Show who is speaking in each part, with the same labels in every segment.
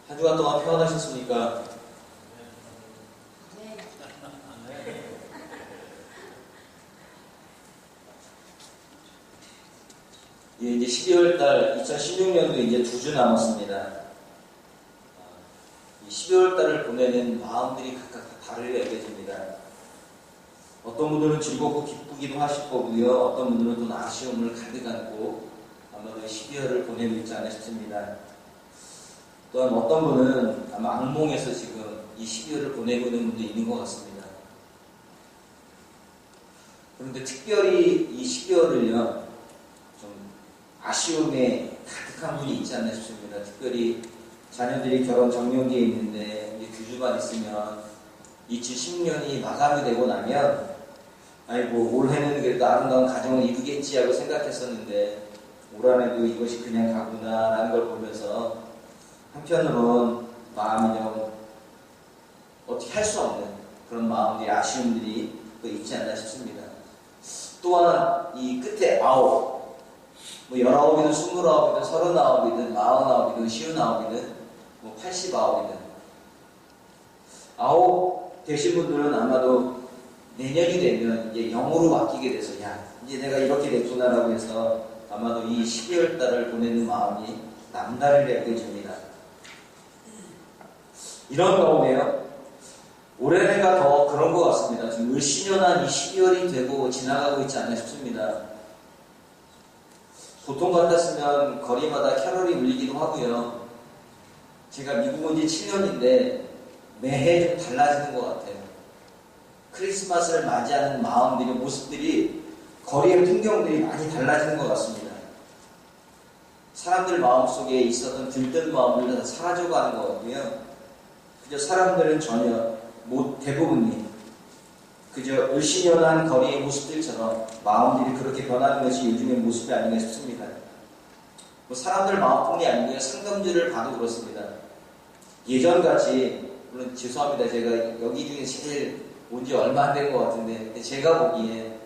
Speaker 1: 한 주간 동안 평안하셨습니까?
Speaker 2: 네.
Speaker 1: 예, 이제 12월 달 2016년도 이제 2주 남았습니다. 이 12월 달을 보내는 마음들이 각각 다르게 여겨집니다. 어떤 분들은 즐겁고 기쁘기도 하실 거고요. 어떤 분들은 또 아쉬움을 가득 안고 아마도 12월을 보내고 있지 않나 싶습니다. 또한 어떤 분은 아마 악몽에서 지금 이 12월을 보내고 있는 분도 있는 것 같습니다. 그런데 특별히 이 12월을요, 좀 아쉬움에 가득한 분이 있지 않나 싶습니다. 특별히 자녀들이 결혼 정년기에 있는데 이제 2주만 있으면 2016년이 마감이 되고 나면 아이고 올해는 그래도 아름다운 가정을 이루겠지 하고 생각했었는데 올 한해도 이것이 그냥 가구나 라는 걸 보면서 한편으로는 마음이 좀 어떻게 할 수 없는 그런 마음들이 아쉬움들이 또 있지 않나 싶습니다. 또한 이 끝에 9, 뭐 19이든 29이든 39이든 49이든 59이든 뭐 89이든 9 되신 분들은 아마도 내년이 되면 이제 0으로 바뀌게 돼서 야 이제 내가 이렇게 됐구나라고 해서 아마도 이 12월 달을 보내는 마음이 남다르게 느껴집니다. 이런 가운데요, 올해가 더 그런 것 같습니다. 지금 을씨년한 이 12월이 되고 지나가고 있지 않나 싶습니다. 보통 같았으면 거리마다 캐럴이 울리기도 하고요. 제가 미국 온 지 7년인데 매해 좀 달라지는 것 같아요. 크리스마스를 맞이하는 마음들이, 모습들이, 거리의 풍경들이 많이 달라지는 것 같습니다. 사람들 마음속에 있었던 들뜬 마음들도 다 사라져가는 것 같고요. 그저 사람들은 전혀 대부분이 그저 을씨년한 거리의 모습들처럼 마음들이 그렇게 변하는 것이 요즘의 모습이 아닌가 싶습니다. 뭐 사람들 마음뿐이 아니고요, 상담들을 봐도 그렇습니다. 예전같이, 물론 죄송합니다. 제가 여기 중에 제일 온 지 얼마 안 된 것 같은데 제가 보기에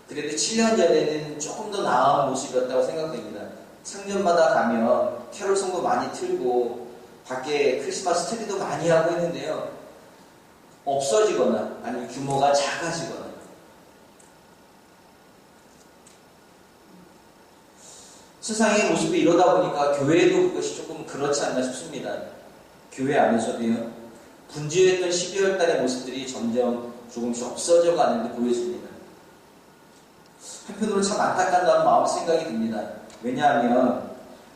Speaker 1: 그래도 7년 전에는 조금 더 나은 모습이었다고 생각됩니다. 상점마다 가면 캐롤송도 많이 틀고 밖에 크리스마스 트리도 많이 하고 했는데요, 없어지거나 아니면 규모가 작아지거나, 세상의 모습이 이러다 보니까 교회도 그것이 조금 그렇지 않나 싶습니다. 교회 안에서도요, 분주했던 12월 달의 모습들이 점점 조금씩 없어져 가는 듯 보여집니다. 한편으로 참 안타깝다는 마음 생각이 듭니다. 왜냐하면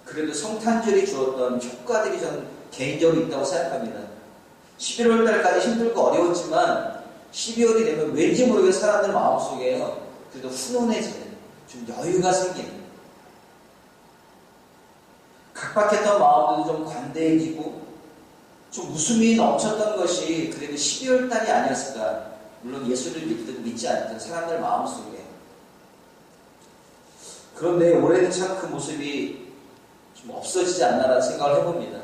Speaker 1: 그래도 성탄절이 주었던 효과들이 저는 개인적으로 있다고 생각합니다. 11월 달까지 힘들고 어려웠지만 12월이 되면 왠지 모르게 사람들 마음속에요, 그래도 훈훈해지는, 좀 여유가 생기는, 각박했던 마음들도 좀 관대해지고 좀 웃음이 넘쳤던 것이 그래도 12월 달이 아니었을까. 물론 예수를 믿든 믿지 않든 사람들 마음속에. 그런데 올해는 참 그 모습이 좀 없어지지 않나라는 생각을 해봅니다.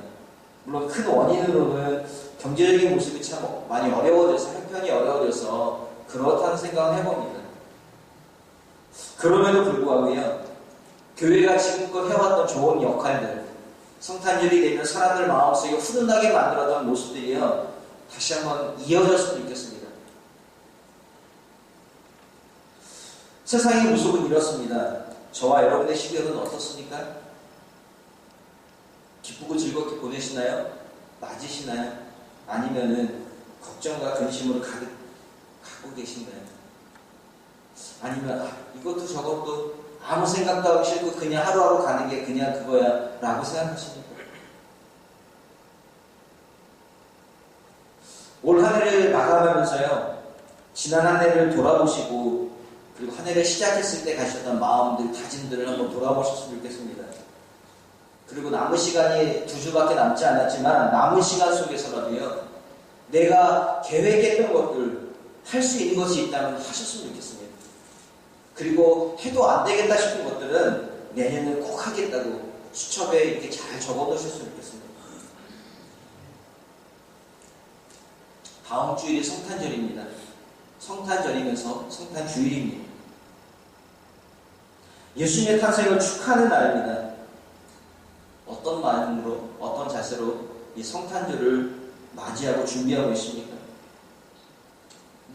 Speaker 1: 물론 큰 원인으로는 경제적인 모습이 참 많이 어려워져서, 형편이 어려워져서 그렇다는 생각을 해봅니다. 그럼에도 불구하고요, 교회가 지금껏 해왔던 좋은 역할들, 성탄절이 되면 사람들 마음속에 훈훈하게 만들었던 모습들이요, 다시 한번 이어졌으면 좋겠습니다. 세상의 모습은 이렇습니다. 저와 여러분의 12월은 어떻습니까? 기쁘고 즐겁게 보내시나요? 맞으시나요? 아니면은 걱정과 근심으로 가득 갖고 계신가요? 아니면 이것도 저것도 아무 생각도 하기 싫고 그냥 하루하루 가는 게 그냥 그거야 라고 생각하십니까? 올 한 해를 마감하면서요, 지난 한 해를 돌아보시고 그리고 한 해를 시작했을 때 가셨던 마음들, 다짐들을 한번 돌아보셨으면 좋겠습니다. 그리고 남은 시간이 2주밖에 남지 않았지만 남은 시간 속에서라도요, 내가 계획했던 것들, 할 수 있는 것이 있다면 하셨으면 좋겠습니다. 그리고 해도 안 되겠다 싶은 것들은 내년에 꼭 하겠다고 수첩에 이렇게 잘 적어놓으셨으면 좋겠습니다. 다음 주일이 성탄절입니다. 성탄절이면서 성탄주일입니다. 예수님의 탄생을 축하하는 날입니다. 어떤 마음으로, 어떤 자세로 이 성탄절을 맞이하고 준비하고 있습니까?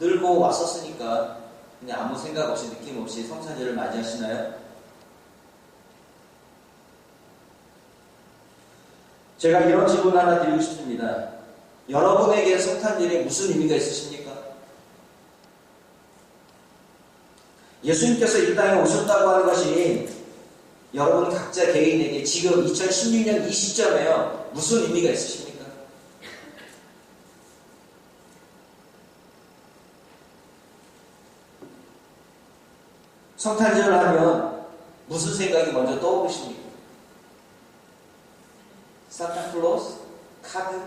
Speaker 1: 늙고 왔었으니까 그냥 아무 생각 없이 느낌 없이 성탄절을 맞이하시나요? 제가 이런 질문 하나 드리고 싶습니다. 여러분에게 성탄절이 무슨 의미가 있으십니까? 예수님께서 이 땅에 오셨다고 하는 것이 여러분 각자 개인에게 지금 2016년 이 시점에요 무슨 의미가 있으십니까? 성탄절을 하면 무슨 생각이 먼저 떠오르십니까? 산타클로스? 카드?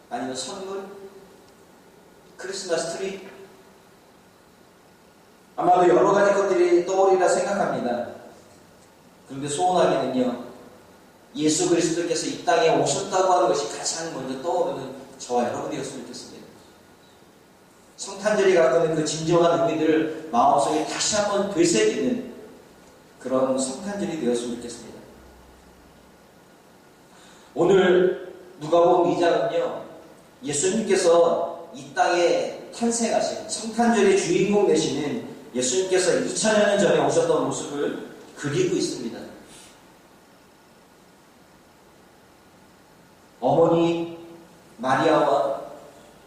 Speaker 1: 아니면 선물? 크리스마스 트리? 아마도 여러 가지 것들이 떠오르리라 생각합니다. 그런데 소원하기는요, 예수 그리스도께서 이 땅에 오셨다고 하는 것이 가장 먼저 떠오르는 저와 여러분이었으면 좋겠습니다. 성탄절이 갖고 있는 그 진정한 의미들을 마음속에 다시 한번 되새기는 그런 성탄절이 되었으면 좋겠습니다. 오늘 누가복음 2장은요, 예수님께서 이 땅에 탄생하신 성탄절의 주인공 되시는 예수님께서 2000여 년 전에 오셨던 모습을 그리고 있습니다. 어머니 마리아와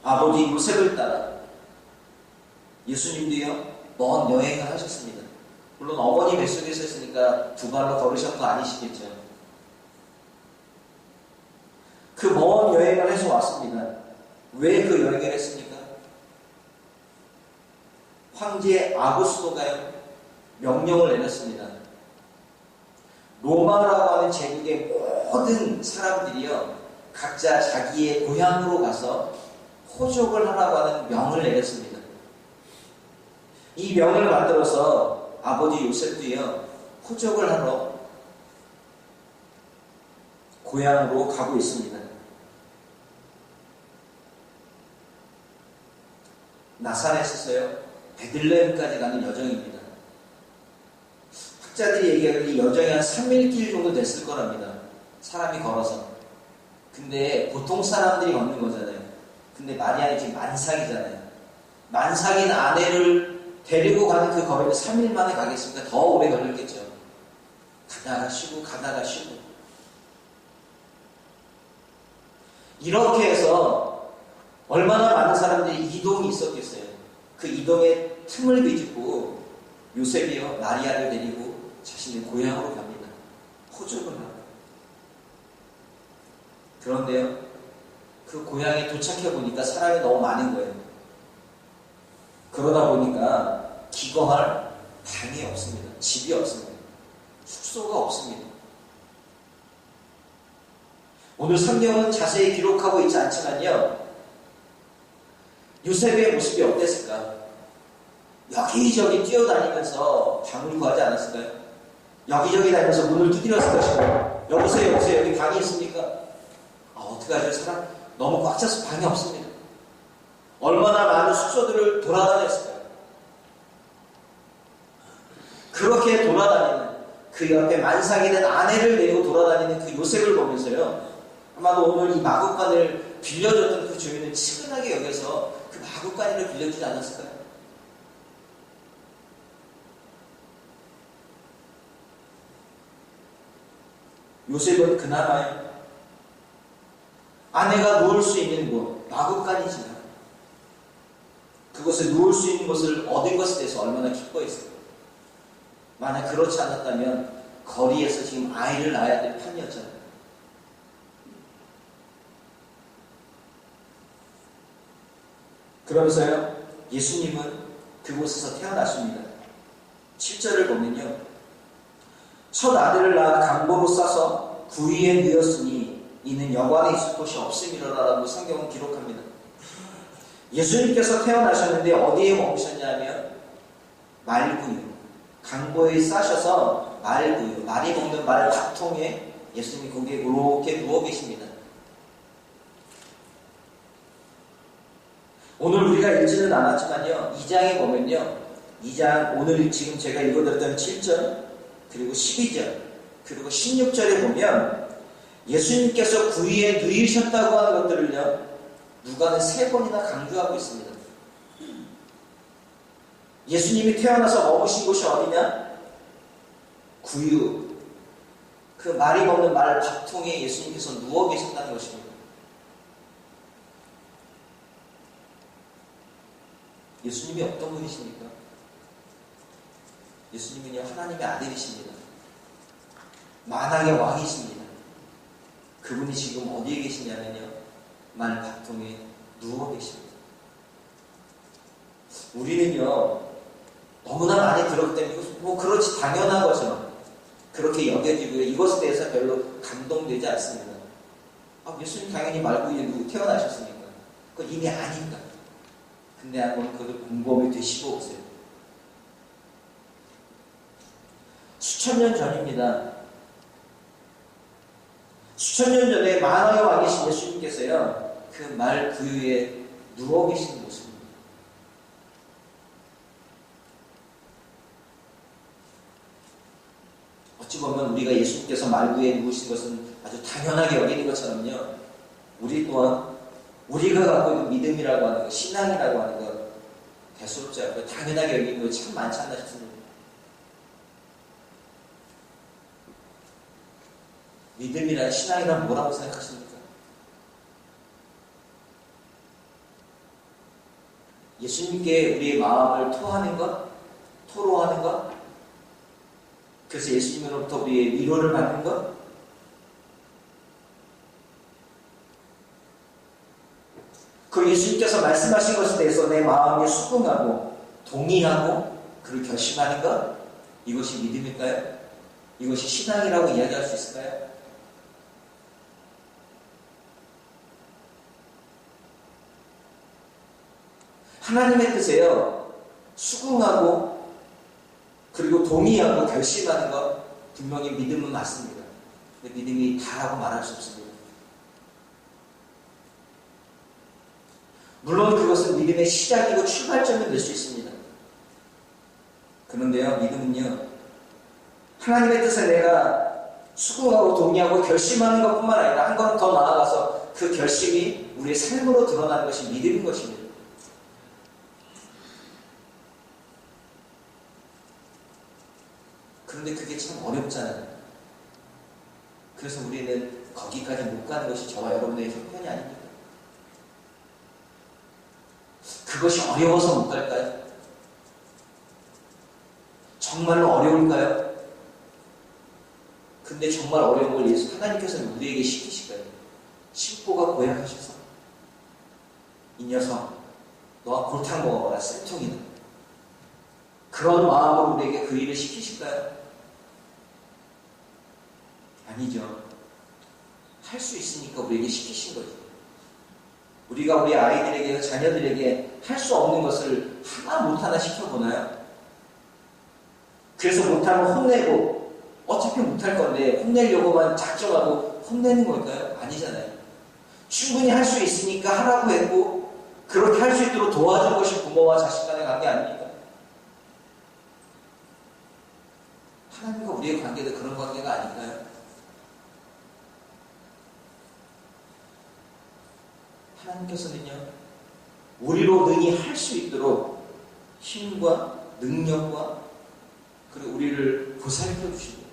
Speaker 1: 아버지 요셉을 따라 예수님도요 먼 여행을 하셨습니다. 물론 어머니 뱃속에서 있으니까 두 발로 걸으신 거 아니시겠죠. 그 먼 여행을 해서 왔습니다. 왜 그 여행을 했습니까? 황제 아구스토가요 명령을 내렸습니다. 로마라고 하는 제국의 모든 사람들이요 각자 자기의 고향으로 가서 호족을 하라고 하는 명을 내렸습니다. 이 명을 만들어서 아버지 요셉도요 호족을 하러 고향으로 가고 있습니다. 나사렛에서요 베들레헴까지 가는 여정입니다. 학자들이 얘기하기를 이 여정이 한 3일길 정도 됐을 거랍니다. 사람이 걸어서. 근데 보통 사람들이 걷는 거잖아요. 근데 마리아는 지금 만삭이잖아요. 만삭인 아내를 데리고 가는 그 거리를 3일 만에 가겠습니까? 더 오래 걸렸겠죠. 가다가 쉬고 가다가 쉬고. 이렇게 해서 얼마나 많은 사람들이 이동이 있었겠어요. 그 이동의 틈을 비집고 요셉이요 마리아를 데리고 자신의 고향으로 갑니다. 호적을 하고. 그런데요 그 고향에 도착해 보니까 사람이 너무 많은 거예요. 그러다 보니까 기거할 방이 없습니다. 집이 없습니다. 숙소가 없습니다. 오늘 성경은 자세히 기록하고 있지 않지만요 요셉의 모습이 어땠을까? 여기저기 뛰어다니면서 방을 구하지 않았을까요? 여기저기 다니면서 문을 두드렸을 것이고 여보세요 여기 방이 있습니까? 어떡하죠? 사람 너무 꽉 차서 방이 없습니다. 얼마나 많은 숙소들을 돌아다녔을까요? 그렇게 돌아다니는 그 옆에 만삭이 된 아내를 데리고 돌아다니는 그 요셉을 보면서요 아마도 오늘 이 마구간을 빌려줬던 그 주인은 측은하게 여겨서 그 마구간을 빌려주지 않았을까요? 요셉은 그나마요 아내가 누울 수 있는 곳 마구간이지만 그곳에 누울 수 있는 곳을 얻은 것에 대해서 얼마나 기뻐했을까요? 만약 그렇지 않았다면 거리에서 지금 아이를 낳아야 될 판이었잖아요. 그러면서요 예수님은 그곳에서 태어나십니다. 7절을 보면요 첫 아들을 낳아 강보로 싸서 구위에 누였으니 이는 여관에 있을 곳이 없음이로라라고 성경은 기록합니다. 예수님께서 태어나셨는데 어디에 머무셨냐면 말구유 강보에 싸셔서 말구유 말이 먹는 말 밥통에 예수님이 거기에 그렇게 누워 계십니다. 오늘 우리가 읽지는 않았지만요 2장에 보면요 2장 오늘 지금 제가 읽어드렸던 7절 그리고 12절 그리고 16절에 보면 예수님께서 구유에 누이셨다고 하는 것들을요, 누가는 3번이나 강조하고 있습니다. 예수님이 태어나서 머무신 곳이 어디냐? 구유. 그 말이 먹는 말 밥통에 예수님께서 누워 계셨다는 것입니다. 예수님이 어떤 분이십니까? 예수님은요, 하나님의 아들이십니다. 만왕의 왕이십니다. 그분이 지금 어디에 계시냐면요, 말 밥통에 누워 계십니다. 우리는요, 너무나 많이 들었기 때문에 뭐 그렇지 당연한 것처럼 그렇게 여겨지고요, 이것에 대해서 별로 감동되지 않습니다. 예수님 당연히 말구유에 누구 태어나셨으니까 그건 이미 아닌가. 근데 한번 그걸 곰곰이 되씹어 보세요. 수천 년 전입니다. 수천 년 전에 만왕의 왕이신 예수님께서요, 그 말 구유에 누워 계신 모습입니다. 어찌 보면 우리가 예수님께서 말 구유에 누우신 것은 아주 당연하게 여기는 것처럼요, 우리 또한 우리가 갖고 있는 믿음이라고 하는 것, 신앙이라고 하는 것, 대수롭지 않고 당연하게 여기는 것이 참 많지 않나 싶습니다. 믿음이란, 신앙이란 뭐라고 생각하십니까? 예수님께 우리의 마음을 토하는 것? 토로하는 것? 그래서 예수님으로부터 우리의 위로를 받는 것? 그리고 예수님께서 말씀하신 것에 대해서 내 마음에 수긍하고 동의하고 그를 결심하는 것? 이것이 믿음일까요? 이것이 신앙이라고 이야기할 수 있을까요? 하나님의 뜻에요, 수긍하고 그리고 동의하고 결심하는 것, 분명히 믿음은 맞습니다. 근데 믿음이 다라고 말할 수 없습니다. 물론 그것은 믿음의 시작이고 출발점이 될 수 있습니다. 그런데요, 믿음은요, 하나님의 뜻에 내가 수긍하고 동의하고 결심하는 것뿐만 아니라 한 걸음 더 나아가서 그 결심이 우리의 삶으로 드러나는 것이 믿음인 것입니다. 그런데 그게 참 어렵잖아요. 그래서 우리는 거기까지 못 가는 것이 저와 여러분의 형편이 아닙니까? 그것이 어려워서 못 갈까요? 정말로 어려울까요? 근데 정말 어려운 걸 하나님께서는 우리에게 시키실까요? 심보가 고약하셔서 이 녀석 너가 골탕 먹어라, 쌤통이다. 그런 마음으로 우리에게 그 일을 시키실까요? 아니죠. 할 수 있으니까 우리에게 시키신 거죠. 우리가 우리 아이들에게, 자녀들에게 할 수 없는 것을 하나 시켜보나요? 그래서 못하면 혼내고, 어차피 못할 건데 혼내려고만 작정하고 혼내는 걸까요? 아니잖아요. 충분히 할 수 있으니까 하라고 했고, 그렇게 할 수 있도록 도와준 것이 부모와 자식 간의 관계 아닙니까? 하나님과 우리의 관계도 그런 관계가 아닐까요? 하나님께서는요, 우리로 능히 할 수 있도록 힘과 능력과 그리고 우리를 보살펴 주십니다.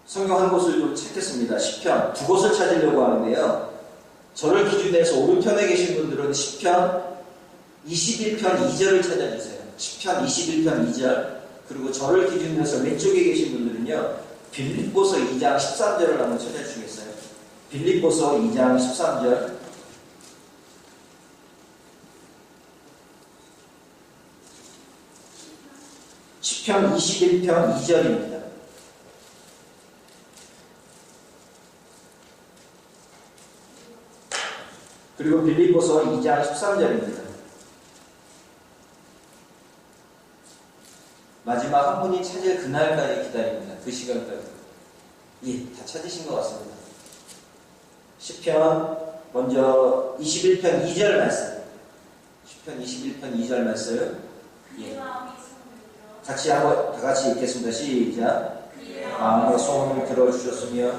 Speaker 1: 성경 한 곳을 좀 찾겠습니다. 시편 두 곳을 찾으려고 하는데요, 저를 기준으로 해서 오른편에 계신 분들은 시편 21편 2절을 찾아주세요. 시편 21편 2절. 그리고 저를 기준으로 해서 왼쪽에 계신 분들은요, 빌립보서 2장 13절을 한번 찾아주시겠어요? 빌립보서 2장 13절. 시편 21편 2절입니다. 그리고 빌립보서 2장 13절입니다. 마지막 한 분이 찾을 그날까지 기다립니다. 그 시간까지. 예, 다 찾으신 것 같습니다. 시편 먼저 21편 2절 말씀. 시편 21편 2절 말씀. 예. 같이 한번 다 같이 읽겠습니다. 시작.
Speaker 2: 그의
Speaker 1: 마음의 소원을 들어주셨으며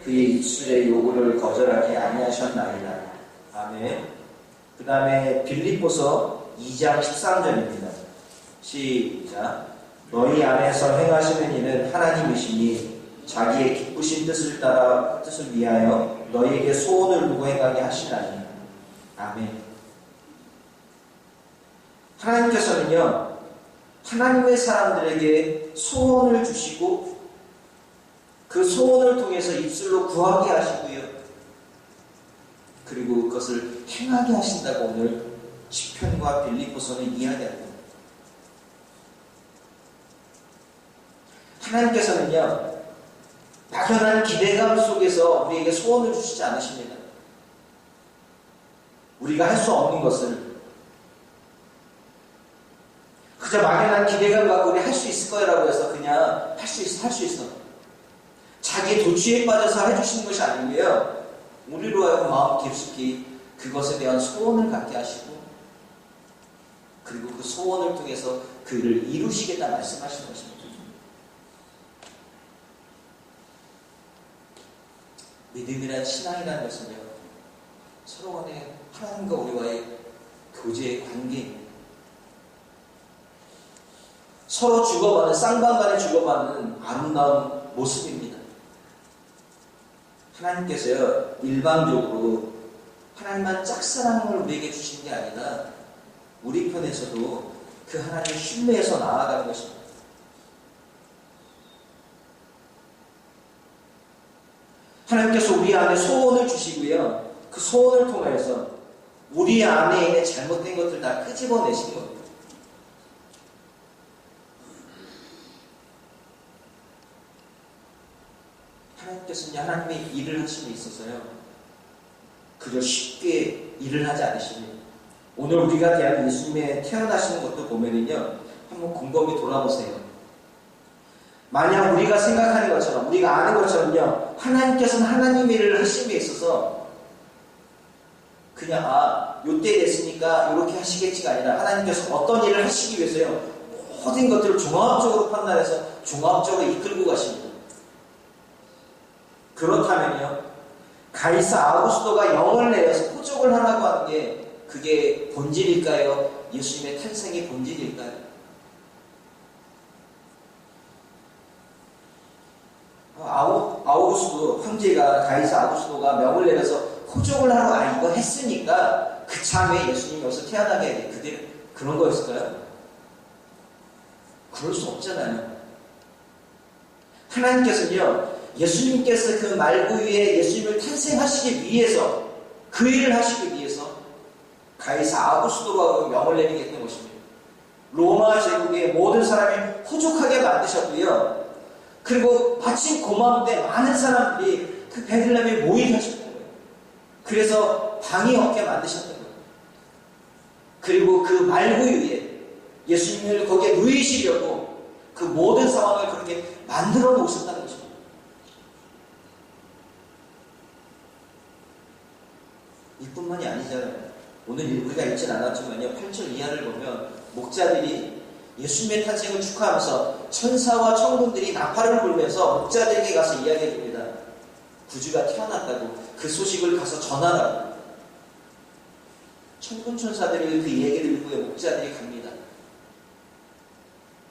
Speaker 1: 그의 입술의 요구를 거절하지 아니하셨나이다. 아멘. 그 다음에 빌립보서 2장 13절입니다. 시작. 너희 안에서 행하시는 이는 하나님이시니 자기의 기쁘신 뜻을 따라 뜻을 위하여 너희에게 소원을 두고 행하게 하시나니. 아멘. 하나님께서는요, 하나님의 사람들에게 소원을 주시고 그 소원을 통해서 입술로 구하게 하시고요, 그리고 그것을 행하게 하신다고 오늘 시편과 빌립보서는 이야기합니다. 하나님께서는요, 막연한 기대감 속에서 우리에게 소원을 주시지 않으십니다. 우리가 할 수 없는 것을 그저 막연한 기대감 갖고 우리 할 수 있을 거라고 해서 그냥 할 수 있어. 자기 도취에 빠져서 해주시는 것이 아니고요, 우리로 하여금 마음 깊숙이 그것에 대한 소원을 갖게 하시고, 그리고 그 소원을 통해서 그를 이루시겠다 말씀하시는 것입니다. 믿음이란 신앙이라는 것은요, 서로 간에 하나님과 우리와의 교제의 관계입니다. 서로 주고받는, 쌍방간에 주고받는 아름다운 모습입니다. 하나님께서요, 일방적으로 하나님만 짝사랑을 우리에게 주신 게 아니라 우리 편에서도 그 하나님을 신뢰해서 나아가는 것입니다. 하나님께서 우리 안에 소원을 주시고요, 그 소원을 통해서 우리 안에 있는 잘못된 것들 다 끄집어내신 겁니다. 하나님께서는 하나님의 일을 하심에 있어서요, 그저 쉽게 일을 하지 않으십니다. 오늘 우리가 대한 예수님의 태어나시는 것도 보면은요, 한번 곰곰이 돌아보세요. 만약 우리가 생각하는 것처럼, 우리가 아는 것처럼요, 하나님께서는 하나님의 일을 하심에 있어서 그냥 요때 됐으니까 이렇게 하시겠지가 아니라 하나님께서 어떤 일을 하시기 위해서요, 모든 것들을 종합적으로 판단해서 종합적으로 이끌고 가십니다. 그렇다면요, 가이사 아우구스도가 영을 내어서 포적을 하라고 하는 게 그게 본질일까요? 예수님의 탄생의 본질일까요? 아우구스도 황제가, 가이사 아우구스도가 명을 내려서 포적을 하고 이거 했으니까 그 참에 예수님이 여기서 태어나게 해. 그런 거였을까요? 그럴 수 없잖아요. 하나님께서는요, 예수님께서 그 말구유에 예수님을 탄생하시기 위해서, 그 일을 하시기 위해서 가이사 아우구스도가 명을 내리게 했던 것입니다. 로마 제국의 모든 사람이 호족하게 만드셨고요, 그리고 마침 고마운데 많은 사람들이 그 베들레헴에 모이게 하셨던 거예요. 그래서 방이 없게 만드셨던 거예요. 그리고 그 말구유에 예수님을 거기에 누이시려고 그 모든 상황을 그렇게 만들어 놓으셨다는 것입니다. 이뿐만이 아니잖아요. 오늘 우리가 읽진 않았지만요, 8절 이하를 보면 목자들이 예수님의 탄생을 축하하면서 천사와 천군들이 나팔을 불면서 목자들에게 가서 이야기해 줍니다. 구주가 태어났다고, 그 소식을 가서 전하라고. 천군 천사들이 그 얘기를 듣고 목자들이 갑니다.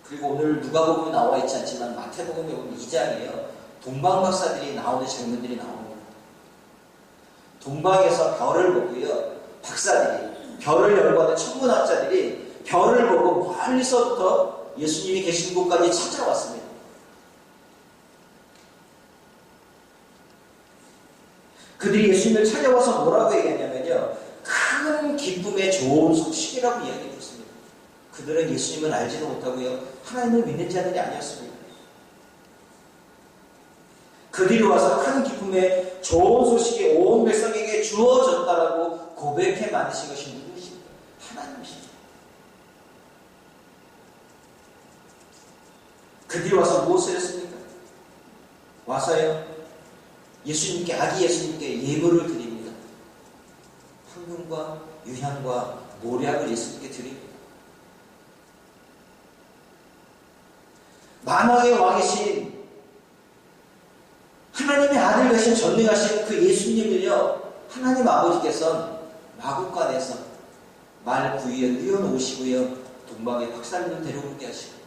Speaker 1: 그리고 오늘 누가복음에 나와 있지 않지만 마태복음에 보면 2장이에요. 동방박사들이 나오는 장면들이 나옵니다. 동방에서 별을 보고요, 박사들이, 별을 연구하는 천문학자들이 별을 보고 멀리서부터 예수님이 계신 곳까지 찾아왔습니다. 그들이 예수님을 찾아와서 뭐라고 얘기했냐면요, 큰 기쁨의 좋은 소식이라고 이야기했습니다. 그들은 예수님을 알지도 못하고요, 하나님을 믿는 자들이 아니었습니다. 그들이 와서 큰 기쁨의 좋은 소식이 온 백성에게 주어졌다라고 고백해 만드신 것이 누구이십니까? 하나님이십니다. 그들이 와서 무엇을 했습니까? 와서요, 예수님께, 아기 예수님께 예물을 드립니다. 황금과 유향과 모략을 예수님께 드립니다. 만왕의 왕이신 하나님의 아들 되신 전능하신 그 예수님을요, 하나님 아버지께서는 마구간에서 말 구유에 띄워놓으시고요, 동방의 박사님을 데려오게 하시고,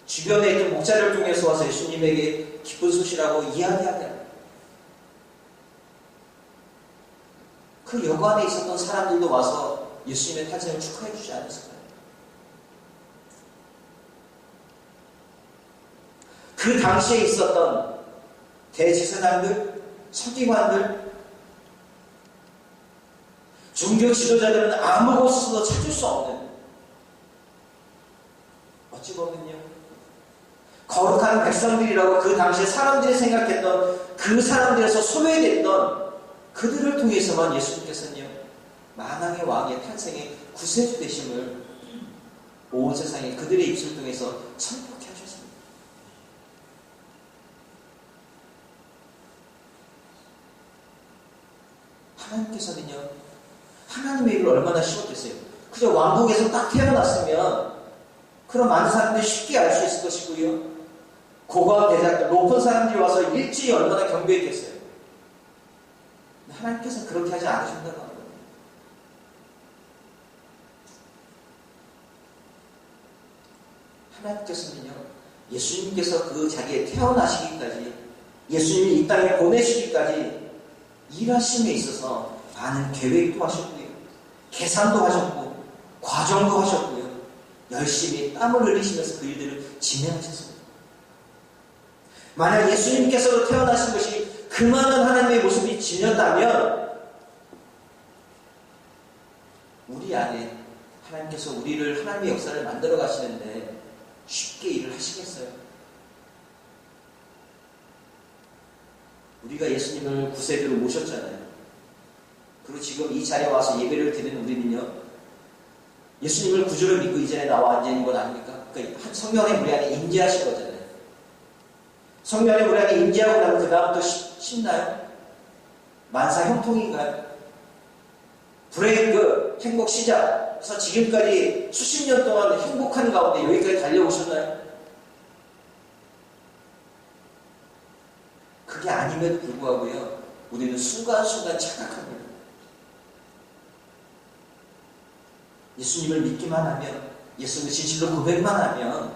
Speaker 1: 주변에 있던 목자를 통해서 와서 예수님에게 기쁜 소식이라고 이야기하게 합니다. 그 여관에 있었던 사람들도 와서 예수님의 탄생을 축하해 주지 않았을까요? 그 당시에 있었던 대제사장들, 서기관들, 종교 지도자들은 아무 곳에서도 찾을 수 없는, 어찌 보면요, 거룩한 백성들이라고 그 당시에 사람들이 생각했던 그 사람들에서 소외됐던 그들을 통해서만 예수님께서는요, 만왕의 왕의 탄생의 구세주 되심을 온 세상에 그들의 입술을 통해서 선포케 하셨습니다. 하나님께서는요, 하나님의 일을 얼마나 쉬웠겠어요. 그저 왕국에서 딱 태어났으면 그럼 많은 사람들이 쉽게 알 수 있을 것이고요, 고관 대작들, 높은 사람들이 와서 일찍이 얼마나 경배했겠어요. 하나님께서는 그렇게 하지 않으신다고 합니다. 하나님께서는요, 예수님께서 그 자리에 태어나시기까지, 예수님이 이 땅에 보내시기까지 일하심에 있어서 많은 계획도 하셨고요, 계산도 하셨고, 과정도 하셨고요, 열심히 땀을 흘리시면서 그 일들을 진행하셨습니다. 만약 예수님께서도 태어나신 것이 그 많은 하나님의 모습이 지녔다면 우리 안에 하나님께서 우리를 하나님의 역사를 만들어 가시는데 쉽게 일을 하시겠어요? 우리가 예수님을 구세주로 모셨잖아요. 그리고 지금 이 자리에 와서 예배를 드리는 우리는요, 예수님을 구주로 믿고 이 자리에 나와 앉아 있는 건 아닙니까? 그러니까 성령 안에 우리 안에 임재하신 거잖아요. 성령 안에 우리 안에 임재하고 나면 그 다음부터 쉽나요? 만사 형통인가요? 브레이크, 행복 시작. 그래서 지금까지 수십 년 동안 행복한 가운데 여기까지 달려오셨나요? 그게 아님에도 불구하고요, 우리는 순간순간 착각합니다. 예수님을 믿기만 하면, 예수님을 진실로 고백만 하면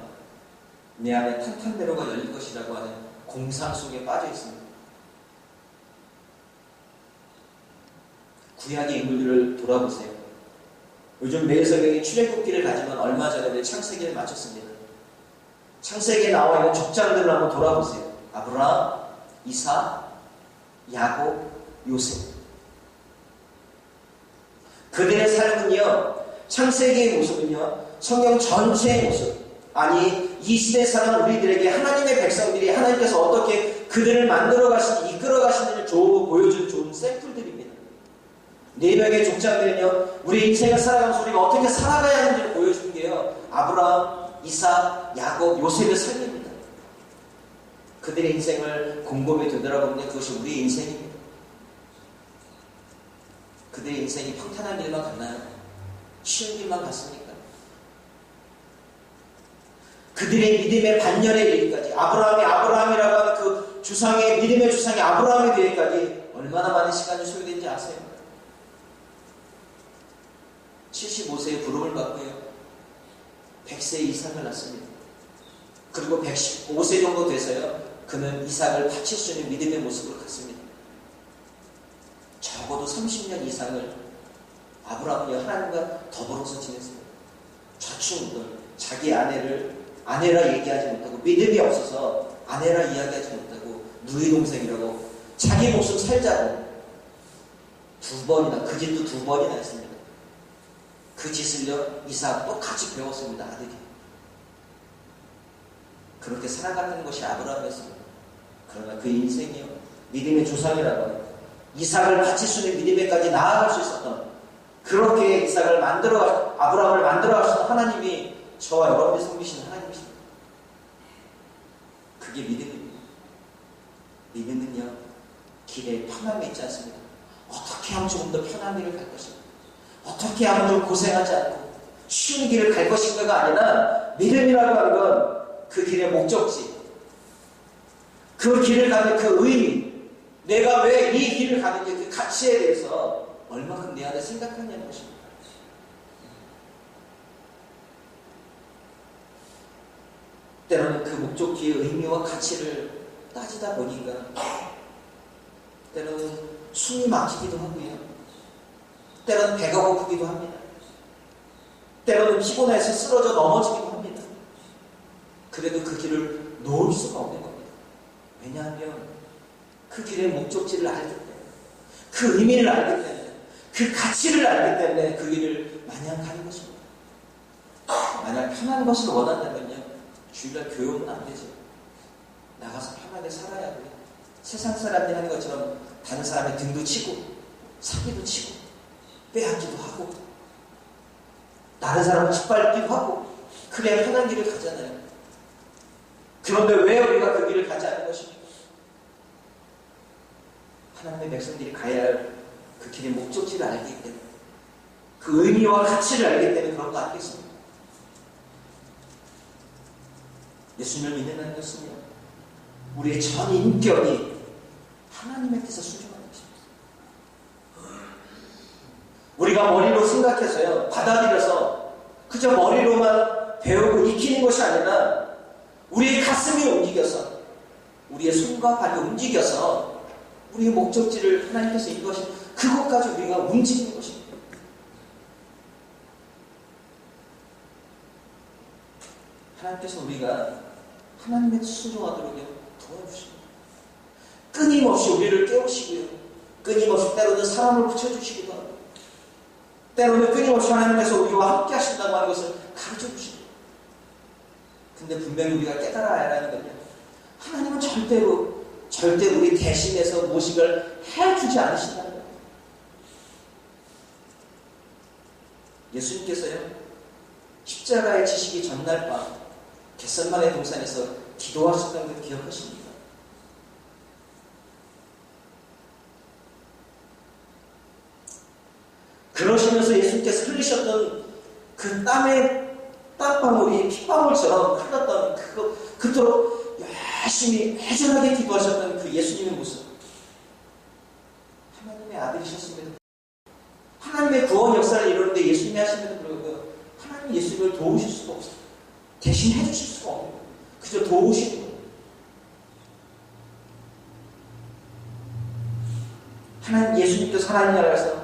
Speaker 1: 내 안에 탄탄대로가 열릴 것이라고 하는 공상 속에 빠져 있습니다. 구약의 인물들을 돌아보세요. 요즘 매일 성경이 출애굽기를 가지만 얼마 전에 우리 창세기를 마쳤습니다. 창세기에 나와 있는 족장들을 한번 돌아보세요. 아브라함, 이삭, 야곱, 요셉. 그들의 삶은요, 창세기의 모습은요, 성경 전체의 모습, 아니 이 시대에 사는 우리들에게 하나님의 백성들이 하나님께서 어떻게 그들을 만들어 가시니, 이끌어 가시는지를 보여준 좋은 샘플들입니다. 네 명의 족장들은요, 우리 인생을 살아가면서 우리가 어떻게 살아가야 하는지를 보여준 게요, 아브라함, 이삭, 야곱, 요셉의 삶입니다. 그들의 인생을 곰곰이 되돌아보면 그것이 우리의 인생입니다. 그들의 인생이 평탄한 일만 같나요? 쉬운 일만 같습니까? 그들의 믿음의 반열에 이르기까지, 아브라함이 아브라함이라고 하는 그 주상의, 믿음의 주상이 아브라함이 되기까지 얼마나 많은 시간이 소요된지 아세요? 75세에 부름을 받고요, 100세에 이삭을 낳습니다. 그리고 115세 정도 돼서요, 그는 이삭을 바칠 수 있는 믿음의 모습으로 갔습니다. 적어도 30년 이상을 아브라함이 하나님과 더불어서 지냈습니다. 좌충우돌, 자기 아내라 얘기하지 못하고, 믿음이 없어서 아내라 이야기하지 못하고, 누이 동생이라고 자기 목숨 살자고 두 번이나, 그 짓도 두 번이나 했습니다. 그 짓을요, 이삭 똑같이 배웠습니다. 아들이. 그렇게 살아가는 것이 아브라함이었습니다. 그러나 그 인생이요, 믿음의 조상이라고 합니다. 이삭을 바칠 수 있는 믿음에까지 나아갈 수 있었던, 그렇게 이삭을 아브라함을 만들어 가신 하나님이 저와 여러분이 섬기시는 하나님이십니다. 그게 믿음입니다. 믿음은요, 길에 편함이 있지 않습니다. 어떻게 하면 조금 더 편한 길을 갈 것인가, 어떻게 하면 좀 고생하지 않고 쉬운 길을 갈 것인가가 아니라, 믿음이라고 하는 건 그 길의 목적지, 그 길을 가는 그 의미, 내가 왜 이 길을 가는지 그 가치에 대해서 얼마큼 내 안에 생각하냐는 것입니다. 때로는 그 목적지의 의미와 가치를 따지다 보니까 때로는 숨이 막히기도 하고요. 때로는 배가 고프기도 합니다. 때로는 피곤해서 쓰러져 넘어지기도 합니다. 그래도 그 길을 놓을 수가 없는 겁니다. 왜냐하면 그 길의 목적지를 알기 때문에, 그 의미를 알기 때문에, 그 가치를 알기 때문에 그 길을 마냥 가는 것입니다. 만약 편한 것을 원한다면요, 주일날 교회 오면 안 되죠. 나가서 편하게 살아야 하고요. 세상 사람들이 하는 것처럼 다른 사람의 등도 치고 사기도 치고 빼앗기도 하고 다른 사람을 짓밟기도 하고 그래야 편한 길을 가잖아요. 그런데 왜 우리가 그 길을 가지 않는 것입니까? 하나님의 백성들이 가야 할 그 길의 목적지를 알기 때문에, 그 의미와 가치를 알기 때문에 그런 거 아니겠습니까? 예수님을 믿는다는 것은요, 우리의 전 인격이 하나님의 뜻에 순종하는 것입니다. 우리가 머리로 생각해서요, 받아들여서 그저 머리로만 배우고 익히는 것이 아니라 우리의 가슴이 움직여서, 우리의 손과 발이 움직여서 우리의 목적지를 하나님께서 인도하신 그것까지 우리가 움직이는 것입니다. 하나님께서 우리가 하나님의 순종하도록 도와주십니다. 끊임없이 우리를 깨우시고요. 끊임없이 때로는 사람을 붙여주시기도 하고, 때로는 끊임없이 하나님께서 우리와 함께 하신다고 하는 것을 가르쳐주십니다. 근데 분명히 우리가 깨달아야 하는 건요, 하나님은 절대로 우리 대신해서 모식을 해주지 않으신다는 거예요. 예수님께서요, 십자가의 지시기 전날 밤 겟세마네 동산에서 기도하셨던 걸 기억하십니까? 그러시면서 예수님께서 흘리셨던 그 땀방울이 핏방울처럼 흘렀던 그토록 열심히 애절하게 기도하셨던 그 예수님의 모습, 하나님의 아들이셨음에도, 하나님의 구원 역사를 이루는데 예수님이 하심에도 불구하고 하나님 예수님을 도우실 수가 없어요. 대신 해주실 수가 없는 거예요. 그저 도우시는 거예요. 하나님 예수님께서 하나님 나라에서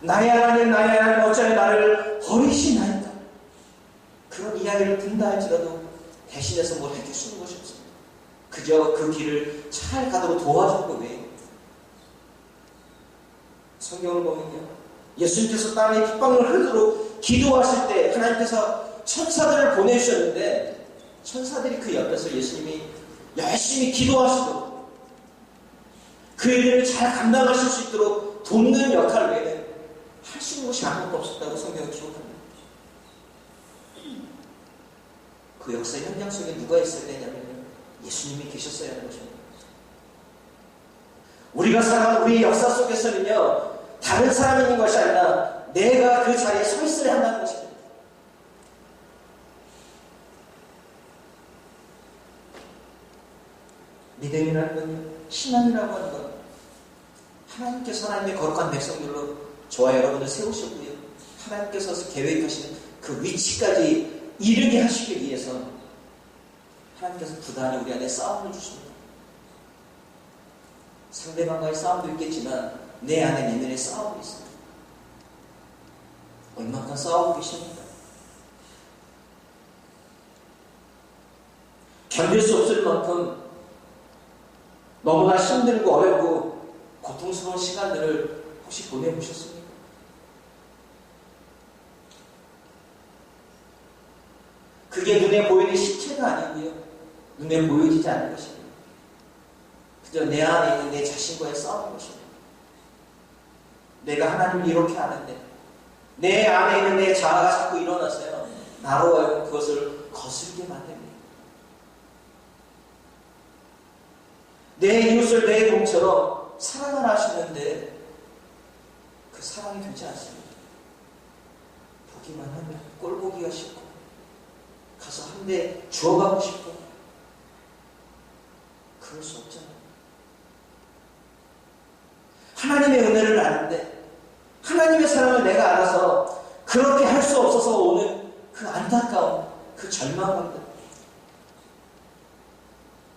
Speaker 1: 나의 하나님 어찌하여 나를 버리시나이까, 그런 이야기를 듣는다 할지라도 대신해서 뭘 해주시는 것이 없습니다. 그저 그 길을 잘 가도록 도와주는 것 외에. 성경을 보면요, 예수님께서 땅에 핏방울을 흘리도록 기도하실 때 하나님께서 천사들을 보내주셨는데, 천사들이 그 옆에서 예수님이 열심히 기도하시도록 그 일을 잘 감당하실 수 있도록 돕는 역할 외에는 할 수 있는 것이 아무것도 없었다고 성경은 기록합니다. 그 역사 현장 속에 누가 있어야 되냐면 예수님이 계셨어야 하는 것입니다. 우리가 살아가는 우리 역사 속에서는요, 다른 사람이 있는 것이 아니라 내가 그 자리에 서 있어야 한다는 것입니다. 믿음이라는 건요, 신앙이라고 하는 건 하나님께서 하나님의 거룩한 백성들로 저와 여러분을 세우셨고요, 하나님께서 계획하시는 그 위치까지 이르게 하시기 위해서 하나님께서 부단히 우리 안에 싸움을 주십니다. 상대방과의 싸움도 있겠지만 내 안에 내면의 싸움이 있습니다. 얼마큼 싸우고 계십니까? 견딜 수 없을 만큼 너무나 힘들고 어렵고 고통스러운 시간들을 혹시 보내보셨습니까? 그게 눈에 보이는 실체가 아니고요, 눈에 보여지지 않는 것입니다. 그저 내 안에 있는 내 자신과의 싸움인 것입니다. 내가 하나님을 이렇게 아는데 내 안에 있는 내 자아가 자꾸 일어나서요, 나로 하여금 그것을 거슬게 만듭니다. 내 이웃을 내 몸처럼 사랑을 하시는데 그 사랑이 되지 않습니다. 보기만 하면 꼴보기가 싫고 가서 한 대 주워가고 싶고 그럴 수 없잖아요. 하나님의 은혜를 아는데 하나님의 사랑을 내가 알아서 그렇게 할 수 없어서 오는 그 안타까움, 그 절망감들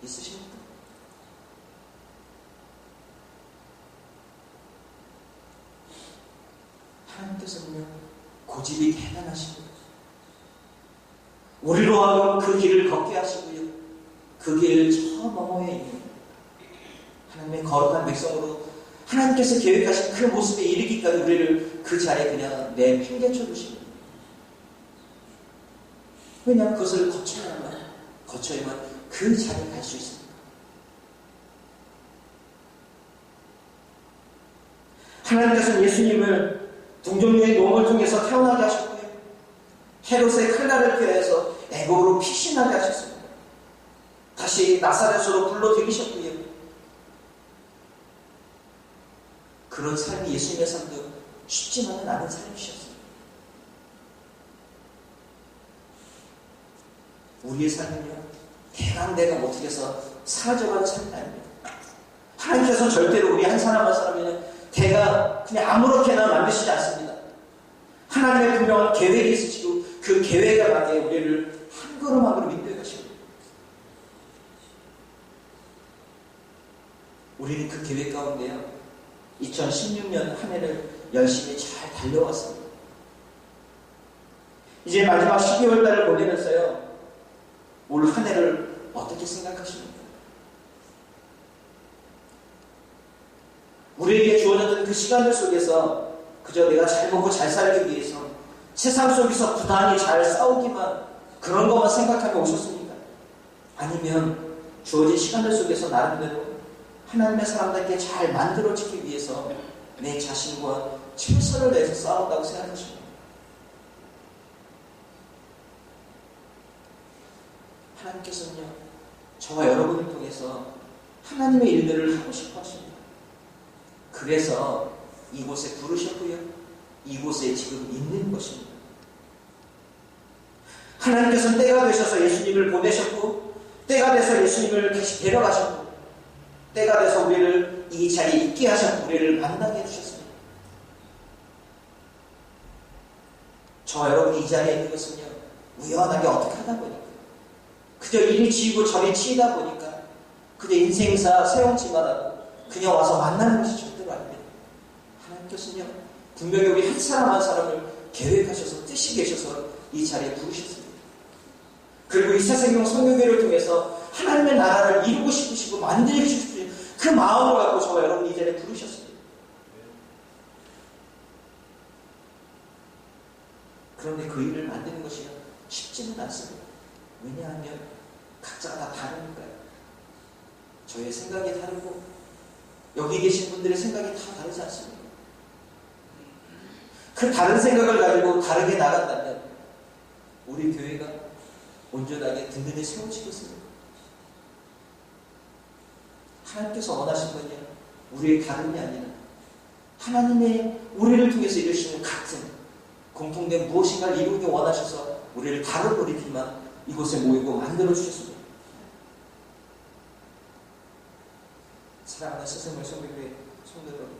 Speaker 1: 있으십니까? 하나님께서는요, 고집이 대단하십니다. 우리로 하여금 그 길을 걷게 하시고요, 그 길을 저 너머에 있는 하나님의 거룩한 백성으로 하나님께서 계획하신 그 모습에 이르기까지 우리를 그 자리에 그냥 내팽개쳐 두십니다. 왜냐하면 그것을 거쳐야만 그 자리에 갈 수 있습니다. 하나님께서는 예수님을 동정녀의 노음을 통해서 태어나게 하셨고요, 헤롯의 칼날을 피해서 애굽으로 피신하게 하셨습니다. 다시 나사렛으로 불러들이셨고요, 그런 삶이 예수님의 삶도 쉽지만은 않은 삶이셨습니다. 우리의 삶은요, 대강대강 어떻게 해서 사라져가는 삶이 아닙니다. 하나님께서 절대로 우리 한 사람 한 사람에는 대가 그냥 아무렇게나 만드시지 않습니다. 하나님의 분명한 계획이 있으시고 그 계획에 맞게 우리를 한 걸음 한 걸음 인도해 가십니다. 우리는 그 계획 가운데요, 2016년 한 해를 열심히 잘 달려왔습니다. 이제 마지막 12월 달을 보내면서요, 올 한 해를 어떻게 생각하십니까? 우리에게 주어졌던 그 시간들 속에서 그저 내가 잘 먹고 잘 살기 위해서 세상 속에서 부단히 잘 싸우기만, 그런 것만 생각하며 오셨습니까? 아니면 주어진 시간들 속에서 나름대로 하나님의 사람들께 잘 만들어지기 위해서 내 자신과 최선을 내서 싸웠다고 생각하십니까? 하나님께서는요, 저와 여러분을 통해서 하나님의 일들을 하고 싶어 하십니다. 그래서 이곳에 부르셨고요, 이곳에 지금 있는 것입니다. 하나님께서는 때가 되셔서 예수님을 보내셨고, 때가 돼서 예수님을 다시 데려가셨고, 때가 돼서 우리를 이 자리에 있게 하셨고, 우리를 만나게 해주셨습니다. 저와 여러분이 이 자리에 있는 것은요, 우연하게 어떻게 하다 보니까, 그저 이리 지우고 저리 치이다 보니까, 그저 인생사 세웠지만 하고 그냥 와서 만나는 것이 절대로 아닙니다. 하나님께서는요, 분명히 우리 한 사람 한 사람을 계획하셔서 뜻이 계셔서 이 자리에 부르셨습니다. 그리고 이 새생명 성교회를 통해서 하나님의 나라를 이루고 싶으시고 만들고 싶으신 그 마음을 갖고 저와 여러분이 이 자리에 부르셨습니다. 그런데 그 일을 만드는 것이 쉽지는 않습니다. 왜냐하면 각자가 다 다르니까요. 저의 생각이 다르고 여기 계신 분들의 생각이 다 다르지 않습니까? 그 다른 생각을 가지고 다르게 나간다면 우리 교회가 온전하게 든든히 세워지겠습니다. 하나님께서 원하신 건요, 우리의 다름이 아니라 하나님의 우리를 통해서 이루시는 같은 공통된 무엇인가를 이루기 원하셔서 우리를 다른 우리들만 이곳에 모이고 만들어주셨습니다. 사랑하는 스승을 성교회 성도 여러분,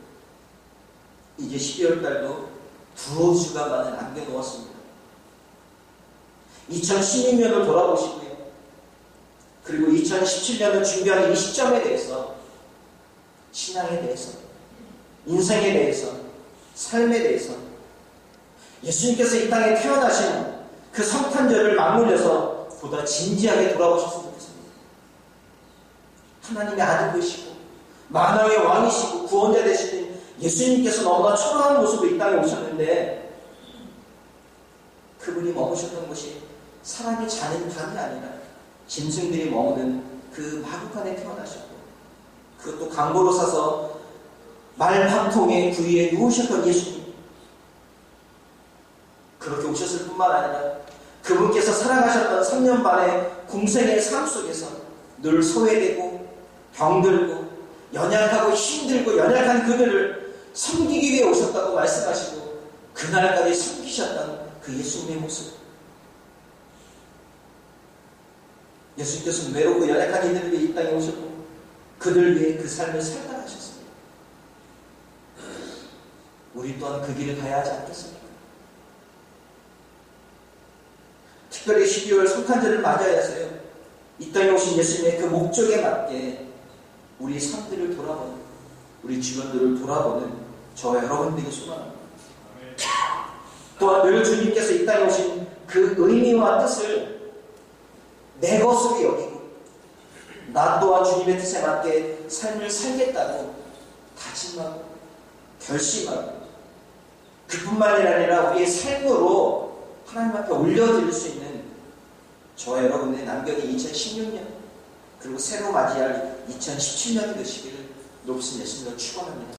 Speaker 1: 이제 12월 달도 두어 주간만을 남겨놓았습니다. 2016년을 돌아보시고요, 그리고 2017년을 준비하는 이 시점에 대해서, 신앙에 대해서, 인생에 대해서, 삶에 대해서, 예수님께서 이 땅에 태어나신 그 성탄절을 맞물려서 보다 진지하게 돌아보셨으면 좋겠습니다. 하나님의 아들 되시고 만왕의 왕이시고 구원자 되시는 예수님께서 너무나 초라한 모습으로 이 땅에 오셨는데, 그분이 머무셨던 곳이 사람이 자는 방이 아니라 짐승들이 머무는 그 마구간에 태어나셨고, 그것도 강보로 사서 말방통에 그 위에 누우셨던 예수님, 그렇게 오셨을 뿐만 아니라 그분께서 살아가셨던 3년 반의 공생의 삶 속에서 늘 소외되고 병들고 연약하고 힘들고 연약한 그들을 섬기기 위해 오셨다고 말씀하시고, 그날까지 섬기셨던 그 예수님의 모습, 예수님께서는 외롭고 연약한 이들을 위해 이 땅에 오셨고 그들 위해 그 삶을 살아가셨습니다. 우리 또한 그 길을 가야 하지 않겠습니까? 특별히 12월 성탄절을 맞이하여서요, 이 땅에 오신 예수님의 그 목적에 맞게 우리 삶들을 돌아보는, 우리 주변들을 돌아보는 저와 여러분들에게 소망합니다. 또한 늘 주님께서 이 땅에 오신 그 의미와 뜻을 내 것으로 여기고 나 또한 주님의 뜻에 맞게 삶을 살겠다고 다짐하고 결심하고, 그뿐만이 아니라 우리의 삶으로 하나님 앞에 올려드릴 수 있는 저와 여러분의 남겨진 2016년, 그리고 새로 맞이할 2017년이 되시기를 높은 예수님으로 축원합니다.